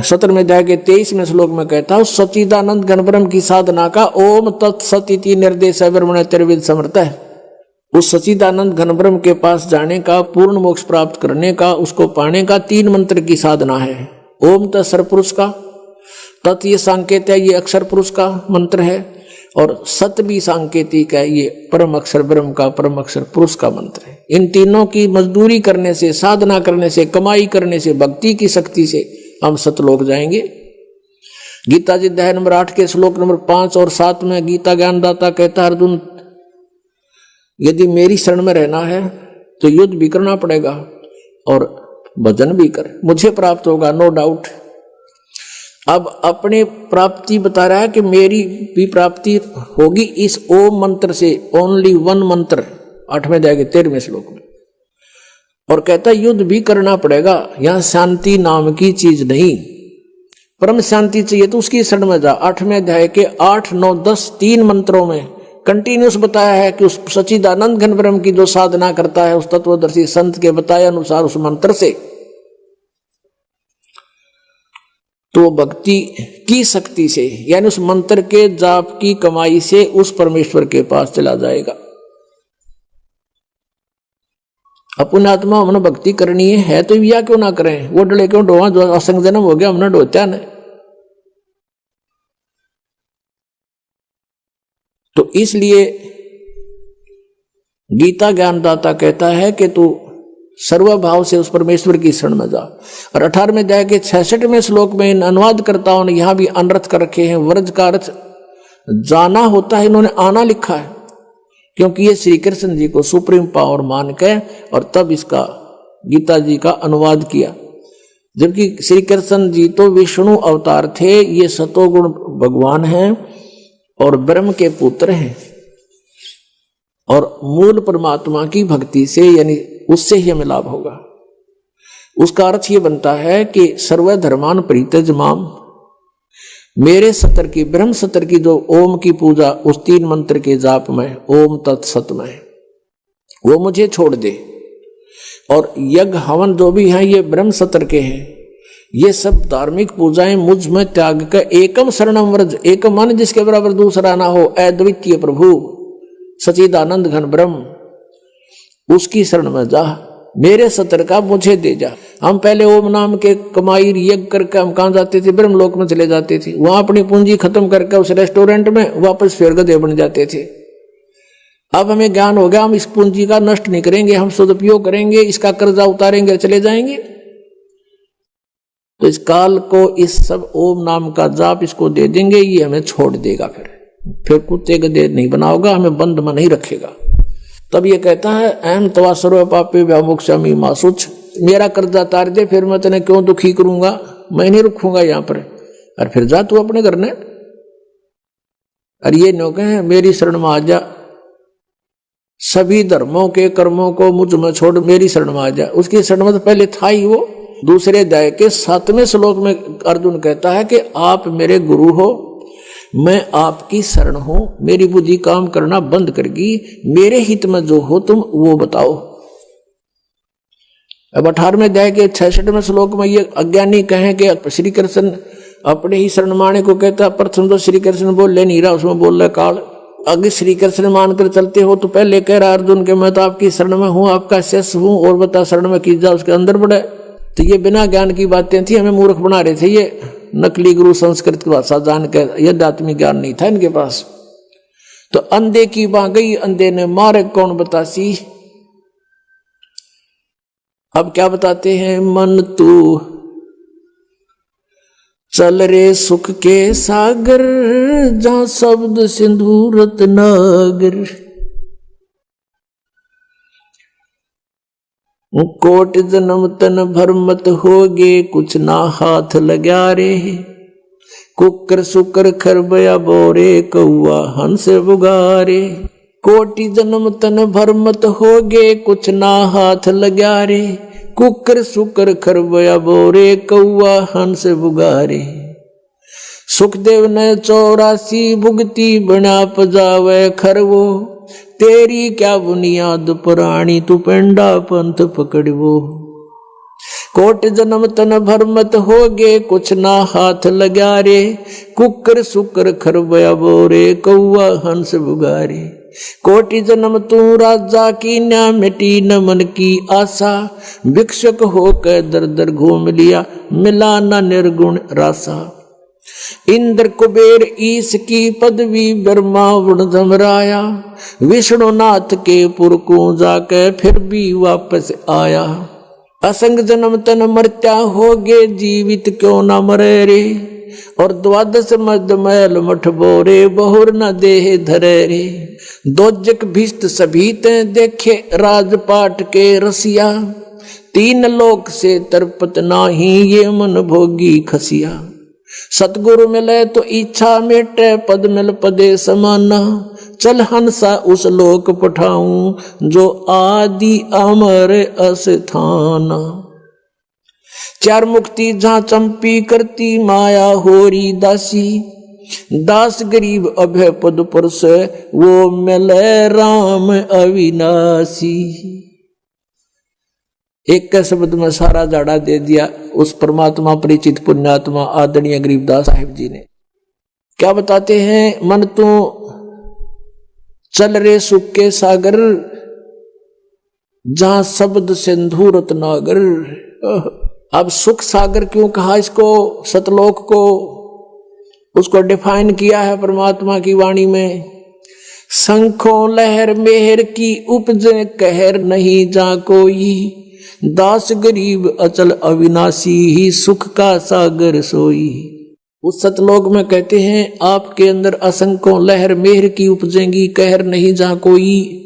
17वें अध्याय के 23वें श्लोक में कहता है सच्चिदानंद घनब्रह्म की साधना का ओम तत्सत इति निर्देश ब्रह्मण त्रिविध समर्थ है। उस सच्चिदानंद घनब्रह्म के पास जाने का, पूर्ण मोक्ष प्राप्त करने का, उसको पाने का 3 मंत्र की साधना है। ओम तत्सर पुरुष का, तत् ये सांकेत है, ये अक्षर पुरुष का मंत्र है, और सत भी सांकेतिक है, ये परम अक्षर ब्रह्म का, परम अक्षर पुरुष का मंत्र है। इन तीनों की मजदूरी करने से, साधना करने से, कमाई करने से, भक्ति की शक्ति से हम सतलोक जाएंगे। गीता जी अध्याय नंबर 8 के श्लोक नंबर 5 और 7 में गीता ज्ञानदाता कहता है अर्जुन, यदि मेरी शरण में रहना है तो युद्ध भी करना पड़ेगा और भजन भी कर, मुझे प्राप्त होगा, नो डाउट। अब अपनी प्राप्ति बता रहा है कि मेरी भी प्राप्ति होगी इस ओम मंत्र से, ओनली 1 मंत्र, 8वें अध्याय के 13वें श्लोक में। और कहता युद्ध भी करना पड़ेगा, यहां शांति नाम की चीज नहीं, परम शांति चाहिए तो उसकी शरण में जा। 8वें अध्याय के 8, 9, 10 3 मंत्रों में कंटिन्यूस बताया है कि उस सच्चिदानंद घन ब्रह्म की जो साधना करता है, उस तत्वदर्शी संत के बताए अनुसार उस मंत्र से, तो भक्ति की शक्ति से, यानी उस मंत्र के जाप की कमाई से उस परमेश्वर के पास चला जाएगा। अपन आत्मा हमने भक्ति करनी है तो या क्यों ना करें, वो डले क्यों डोवा, जो असंग जन्म हो गया हमने डोत्या ने। तो इसलिए गीता ज्ञानदाता कहता है कि तू सर्वभाव से उस परमेश्वर की शरण में जा। और 18वें अध्याय के 66वें श्लोक में इन अनुवादकर्ताओं ने यहां भी अनर्थ कर रखे हैं। व्रज का अर्थ जाना होता है, इन्होंने आना लिखा है, क्योंकि ये श्री कृष्ण जी को सुप्रीम पावर मान के और तब इसका गीता जी का अनुवाद किया। जबकि श्री कृष्ण जी तो विष्णु अवतार थे, ये सतोगुण भगवान हैं और ब्रह्म के पुत्र हैं, और मूल परमात्मा की भक्ति से, यानी उससे ही हमें लाभ होगा। उसका अर्थ ये बनता है कि सर्वधर्मान परित्यज माम, मेरे सतर की, ब्रह्म सतर की जो ओम की पूजा उस 3 मंत्र के जाप में, ओम तत्सत में, वो मुझे छोड़ दे। और यज्ञ हवन जो भी है ये ब्रह्म सतर के हैं, ये सब धार्मिक पूजाएं मुझ में त्याग कर एकम शरणम व्रज, एक मन जिसके बराबर दूसरा ना हो, अद्वितीय प्रभु सच्चिदानंद घन ब्रह्म, उसकी शरण में जा, मेरे सतर का मुझे दे जा। हम पहले ओम नाम के कमाई यज्ञ करके हम कहां जाते थे, ब्रह्मलोक में चले जाते थे, वहां अपनी पूंजी खत्म करके उस रेस्टोरेंट में वापस फिर गधे बन जाते थे। अब हमें ज्ञान हो गया, हम इस पूंजी का नष्ट नहीं करेंगे, हम सदुपयोग करेंगे, इसका कर्जा उतारेंगे, चले जाएंगे। तो इस काल को इस सब ओम नाम का जाप इसको दे देंगे, ये हमें छोड़ देगा, फिर कुत्ते गधे नहीं बनाओगा, हमें बंद में नहीं रखेगा। तब ये कहता है अहम तवा सर्व पापे व्यामोक्षामि मा शुच, मेरा कर्जा तार दे, फिर मैं तेने क्यों दुखी करूंगा, मैं नहीं रुकूंगा यहाँ पर, और फिर जा तू अपने घर ने। और ये नो कहे मेरी शरण में आ जा, सभी धर्मों के कर्मों को मुझ में छोड़ मेरी शरण में आ जा। उसकी शरण में तो पहले था ही वो। दूसरे अध्याय के 7वें श्लोक में अर्जुन कहता है कि आप मेरे गुरु हो, मैं आपकी शरण हूं, मेरी बुद्धि काम करना बंद करगी, मेरे हित में जो हो तुम वो बताओ। अब 18वें अध्याय के 66वें श्लोक में ये अज्ञानी कहें कि श्री कृष्ण अपने ही शरण माने को कहता, प्रथम तो श्री कृष्ण बोल ले नहीं रहा, उसमें बोल रहा काल। अगर श्री कृष्ण मानकर चलते हो तो पहले कह रहा अर्जुन के मैं तो आपकी शरण में हूं, आपका शिष्य हूं, और बता शरण में की जा, उसके अंदर बढ़े। तो ये बिना ज्ञान की बातें थी, हमें मूर्ख बना रहे थे। ये नकली गुरु संस्कृत की भाषा जान कर, यह आत्मिक ज्ञान नहीं था इनके पास। तो अंधे की बां गई, अंधे ने मारे कौन बतासी। अब क्या बताते हैं, मन तू चल रे सुख के सागर, जहां शब्द सिंधु रत्नागर, कोट जन्म तन भरमत होगे, कुछ ना हाथ लगा रे, कुकर सुकर खरबया बोरे, कौआ हंस बुगारे। कोटि जन्म तन भरमत होगे, कुछ ना हाथ लगा रे, कुकर सुकर खरबया बोरे, कौआ हंस बुगारे। सुखदेव ने 84 भुगती बना पजावे खरवो, तेरी क्या बुनियाद पुरानी, तू पेंडा पंथ पकड़वो। कोट जन्म तन भरमत होगे, कुछ ना हाथ लगा रे। कुकर सुकर खरबया बोरे, कौआ हंस बुगारे। कोटि जन्म तू राजा की, न्या मिटी न मन की आशा। भिक्षुक होकर दर दर घूम लिया, मिला न निर्गुण रासा। इंद्र कुबेर ईश की पदवी, ब्रह्मा वरुण धमराया। विष्णुनाथ के पुर को जाके फिर भी वापस आया। असंग जन्म तन मर्त्या होगे, जीवित क्यों न मरे रे। और द्वादश मद मैल मठ बोरे, बहुर न देह धरे रे। दोजक भिष्ट सभी ते देखे, राजपाट के रसिया। तीन लोक से तरपत नाही, ये मन भोगी खसिया। सतगुरु मिले तो इच्छा मेटे, पद मिल पदे समाना। चल हंसा उस लोक पठाऊं, जो आदि अमर अस्थान। चार मुक्ति जहां चंपी करती, माया होरी दासी। दास गरीब अभय पद पर से, वो मिले राम अविनाशी। एक के शब्द में सारा जाड़ा दे दिया उस परमात्मा परिचित पुण्यात्मा आदरणीय गरीबदास साहिब जी ने। क्या बताते हैं? मन तो चल रे सुख के सागर, जहां शब्द सिंधु रत्नागर। अब सुख सागर क्यों कहा इसको, सतलोक को? उसको डिफाइन किया है परमात्मा की वाणी में। शंखों लहर मेहर की उपजे, कहर नहीं जा कोई। दास गरीब अचल अविनाशी, ही सुख का सागर सोई। उस सतलोक में कहते हैं आपके अंदर असंख्यों लहर मेहर की उपजेंगी, कहर नहीं जा कोई।